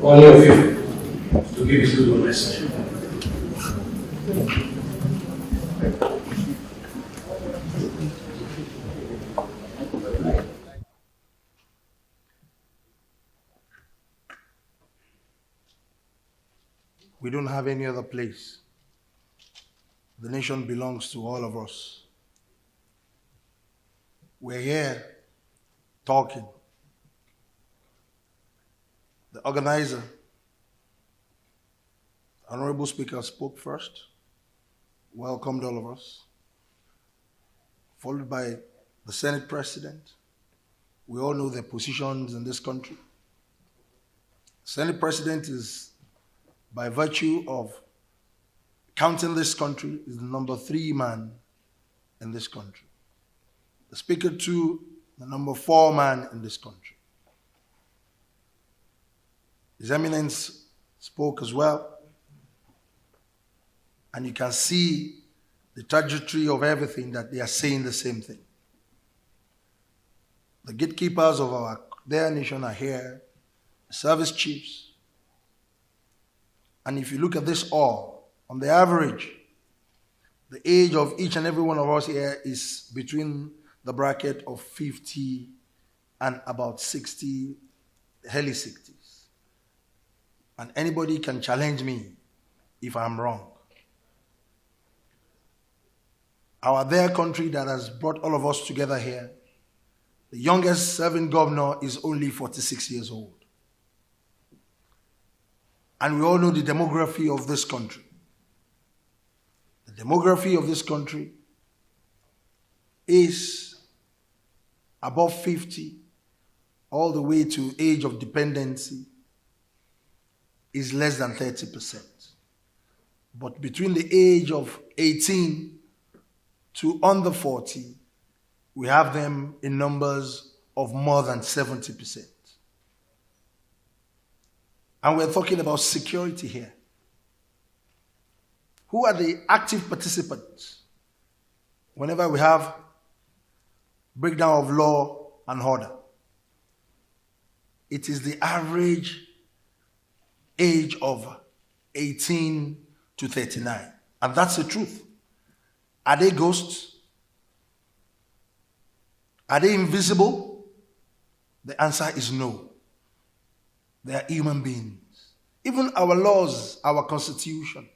All of you to give his good message. We don't have any other place. The nation belongs to all of us. We're here talking. The organizer, Honorable Speaker, spoke first, welcomed all of us, followed by the Senate President. We all know their positions in this country. The Senate President is, by virtue of counting this country, is the number 3 man in this country. The Speaker, too, the number 4 man in this country. His Eminence spoke as well, and you can see the trajectory of everything that they are saying the same thing. The gatekeepers of their nation are here, the service chiefs. And if you look at this all, on the average, the age of each and every one of us here is between the bracket of 50 and about 60, early 60s. And anybody can challenge me if I'm wrong. Our dear country that has brought all of us together here, the youngest serving governor is only 46 years old. And we all know the demography of this country. The demography of this country is above 50, all the way to age of dependency is less than 30%. But between the age of 18 to under 40, we have them in numbers of more than 70%. And we're talking about security here. Who are the active participants whenever we have breakdown of law and order? It is the average age of 18 to 39. And that's the truth. Are they ghosts? Are they invisible? The answer is no. They are human beings. Even our laws, our constitution,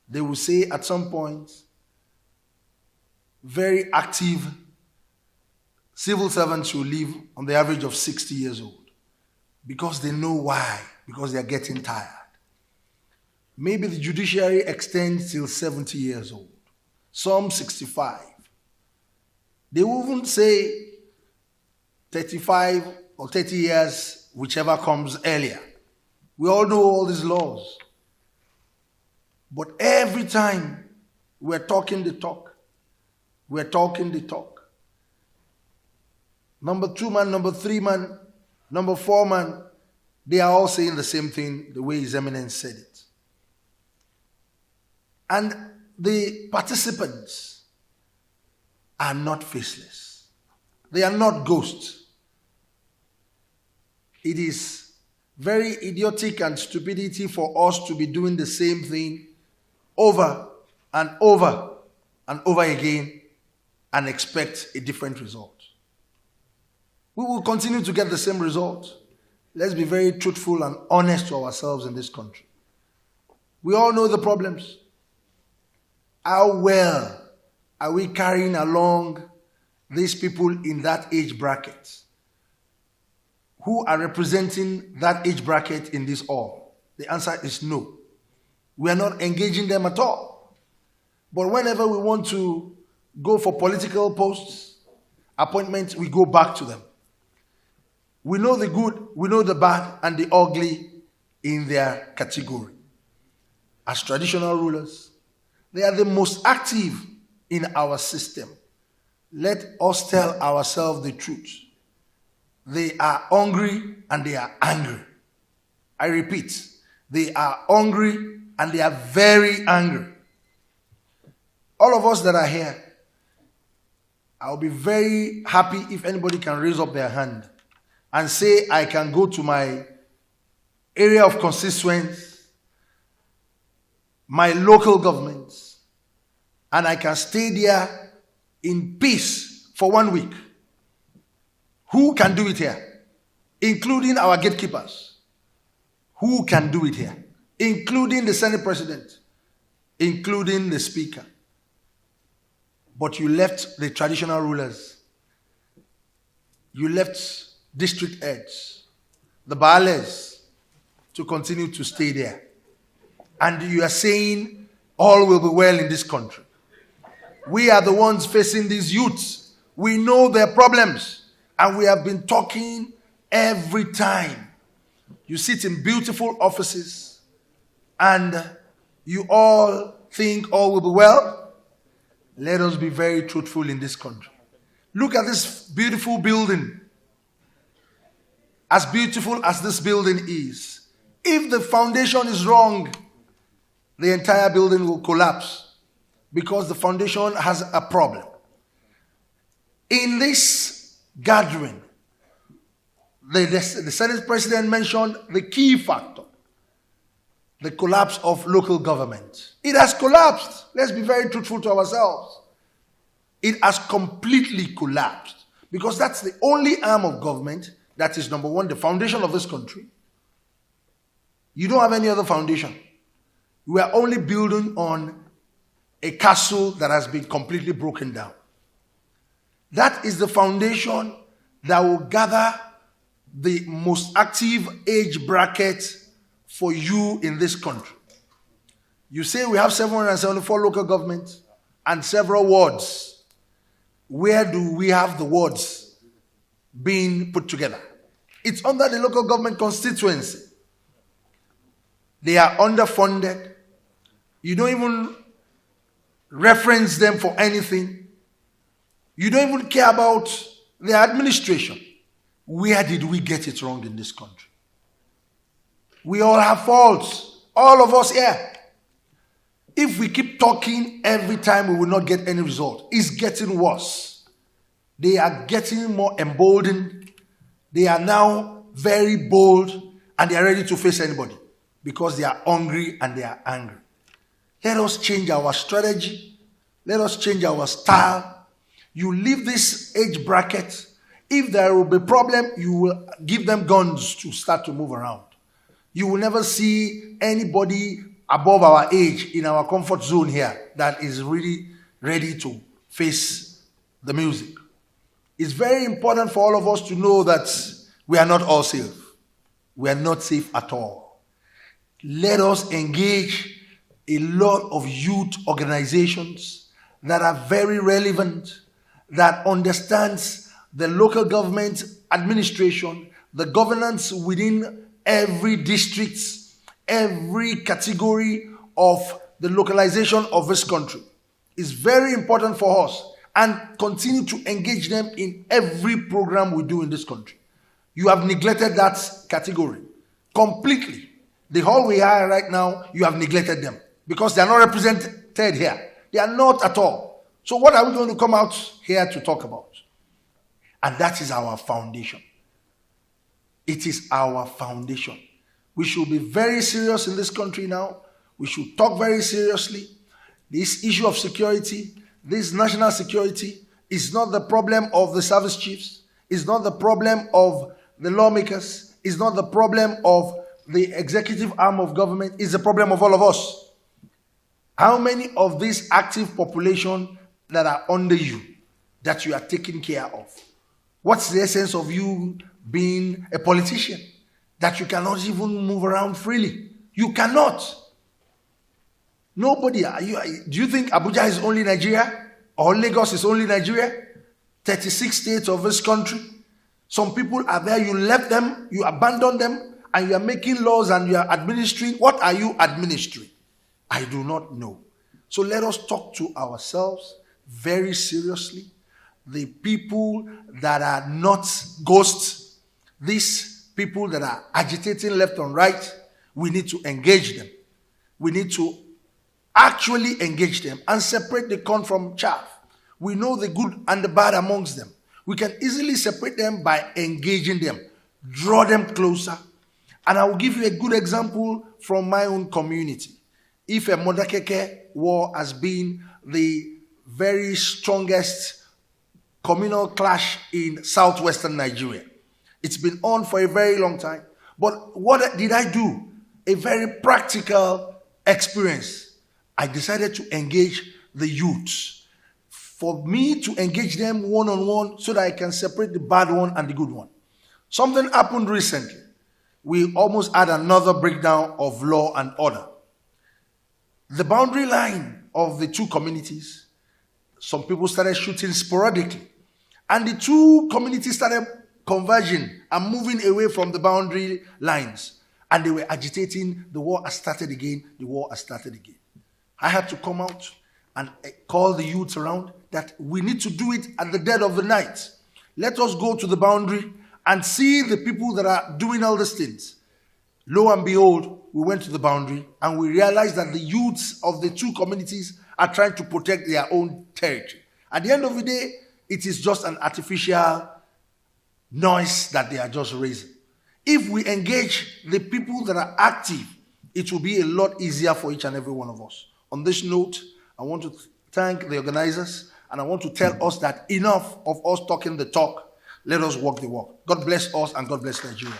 they will say at some point, very active civil servants will live on the average of 60 years old. Because they know why. Because they are getting tired. Maybe the judiciary extends till 70 years old. Some 65. They will even say 35 or 30 years, whichever comes earlier. We all know all these laws. But every time we're talking the talk, we're talking the talk. Number 2 man, number 3 man, number 4 man, they are all saying the same thing the way His Eminence said it. And the participants are not faceless. They are not ghosts. It is very idiotic and stupidity for us to be doing the same thing over and over and over again and expect a different result. We will continue to get the same result. Let's be very truthful and honest to ourselves in this country. We all know the problems. How well are we carrying along these people in that age bracket who are representing that age bracket in this hall? The answer is no. We are not engaging them at all. But whenever we want to go for political posts, appointments, we go back to them. We know the good, we know the bad, and the ugly in their category. As traditional rulers, they are the most active in our system. Let us tell ourselves the truth. They are hungry and they are angry. I repeat, they are hungry and they are very angry. All of us that are here, I'll be very happy if anybody can raise up their hand and say, I can go to my area of constituents, my local governments, and I can stay there in peace for 1 week. Who can do it here? Including our gatekeepers. Who can do it here? Including the Senate President, including the Speaker. But you left the traditional rulers. You left district heads, the Baales, to continue to stay there. And you are saying all will be well in this country. We are the ones facing these youths. We know their problems. And we have been talking every time. You sit in beautiful offices and you all think all will be well. Let us be very truthful in this country. Look at this beautiful building. As beautiful as this building is, if the foundation is wrong, the entire building will collapse because the foundation has a problem. In this gathering, the Senate President mentioned the key factor, the collapse of local government. It has collapsed. Let's be very truthful to ourselves. It has completely collapsed because that's the only arm of government that is, number one, the foundation of this country. You don't have any other foundation. We are only building on a castle that has been completely broken down. That is the foundation that will gather the most active age bracket for you in this country. You say we have 774 local governments and several wards. Where do we have the wards being put together? It's under the local government constituency. They are underfunded. You don't even reference them for anything. You don't even care about their administration. Where did we get it wrong in this country? We all have faults. All of us here. If we keep talking every time, we will not get any result. It's getting worse. They are getting more emboldened. They are now very bold and they are ready to face anybody because they are hungry and they are angry. Let us change our strategy. Let us change our style. You leave this age bracket. If there will be a problem, you will give them guns to start to move around. You will never see anybody above our age in our comfort zone here that is really ready to face the music. It's very important for all of us to know that we are not all safe. We are not safe at all. Let us engage a lot of youth organizations that are very relevant, that understands the local government administration, the governance within every district, every category of the localization of this country. It's very important for us, and continue to engage them in every program we do in this country. You have neglected that category completely. The whole we are right now, you have neglected them because they are not represented here. They are not at all. So what are we going to come out here to talk about? And that is our foundation. It is our foundation. We should be very serious in this country now. We should talk very seriously. This issue of security, this national security, is not the problem of the service chiefs. It's not the problem of the lawmakers. It's not the problem of the executive arm of government. It's the problem of all of us. How many of this active population that are under you that you are taking care of? What's the essence of you being a politician? That you cannot even move around freely. You cannot. Nobody. Do you think Abuja is only Nigeria? Or Lagos is only Nigeria? 36 states of this country. Some people are there, you left them, you abandoned them, and you are making laws and you are administering. What are you administering? I do not know. So let us talk to ourselves very seriously. The people that are not ghosts, these people that are agitating left and right, we need to engage them. We need to actually engage them and separate the corn from chaff. We know the good and the bad amongst them. We can easily separate them by engaging them, draw them closer, And I will give you a good example from my own community. If a Modakeke war has been the very strongest communal clash in southwestern Nigeria, it's been on for a very long time. But what did I do? A very practical experience. I decided to engage the youths. For me to engage them one-on-one so that I can separate the bad one and the good one. Something happened recently. We almost had another breakdown of law and order. The boundary line of the two communities, some people started shooting sporadically. And the two communities started converging and moving away from the boundary lines. And they were agitating. The war has started again. The war has started again. I had to come out and call the youths around that we need to do it at the dead of the night. Let us go to the boundary and see the people that are doing all these things. Lo and behold, we went to the boundary and we realized that the youths of the two communities are trying to protect their own territory. At the end of the day, it is just an artificial noise that they are just raising. If we engage the people that are active, it will be a lot easier for each and every one of us. On this note, I want to thank the organizers, and I want to tell us that enough of us talking the talk. Let us walk the walk. God bless us and God bless Nigeria.